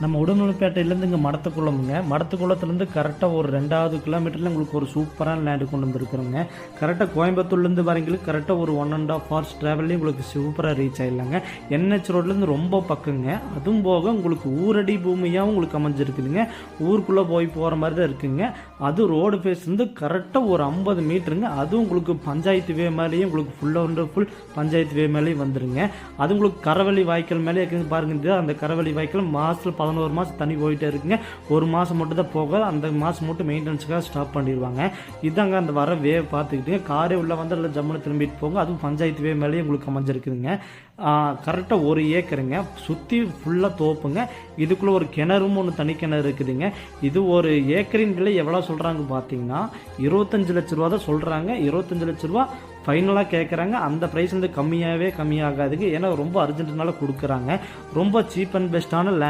நம்ம உடுமலைப்பேட்டையிலேருந்து இங்கே மடத்துக்குளமுங்க. மடத்துக்குளத்துலேருந்து கரெக்டாக ஒரு 2வது கிலோமீட்டரில் உங்களுக்கு ஒரு சூப்பரான லேண்டு கொண்டு வந்துருக்குறோங்க. கரெக்டாக கோயம்புத்தூர்லேருந்து வரங்களுக்கு கரெக்டாக ஒரு 1.5 ஹவர்ஸ் ட்ராவல்லையும் உங்களுக்கு சூப்பராக ரீச் ஆகிடலாங்க. NH ரோட்லேருந்து ரொம்ப பக்கங்க. அதுவும் போக உங்களுக்கு ஊரடி பூமியாகவும் உங்களுக்கு அமைஞ்சிருக்குதுங்க. ஊருக்குள்ளே போகிற மாதிரி தான் இருக்குங்க. அது ரோடு ஃபேஸ் வந்து கரெக்டாக ஒரு 50 மீட்டருங்க. அதுவும் உங்களுக்கு பஞ்சாயத்து வே மேலேயும் உங்களுக்கு ஃபுல் பஞ்சாயத்து வே மேலேயும் வந்துருங்க. அது உங்களுக்கு கரவழி வாய்க்கால் மேலே இருக்குங்க பாருங்க. அந்த கரவழி வாய்க்கால் மாதத்தில் 11 மாதம் தண்ணி போயிட்டே இருக்குங்க. ஒரு மாதம் மட்டும் தான் போகாது. அந்த மாதம் மட்டும் மெயின்டெனன்ஸுக்காக ஸ்டாப் பண்ணிடுவாங்க. இதாங்க அந்த வர வே பார்த்துக்கிட்டு காரே உள்ள வந்து அதில் ஜம்முன்னு திரும்பிட்டு போங்க. அதுவும் பஞ்சாயத்து வே மேலேயும் உங்களுக்கு அமைஞ்சிருக்குதுங்க. கரெக்டாக 1 ஏக்கருங்க. சுற்றி ஃபுல்லாக தோப்புங்க. இதுக்குள்ளே ஒரு கிணறும் ஒன்று தனி கிணறு இருக்குதுங்க. இது ஒரு ஏக்கரின் விலை எவ்வளோ சொல்கிறாங்க பார்த்தீங்கன்னா 25 லட்ச ரூபா தான் சொல்கிறாங்க. 25 லட்ச ரூபா ஃபைனலாக கேட்குறாங்க. அந்த ப்ரைஸ் வந்து கம்மியாகாதுங்க. ஏன்னா ரொம்ப அர்ஜென்ட்னால கொடுக்குறாங்க. ரொம்ப சீப் அண்ட் பெஸ்ட்டான லேண்ட்.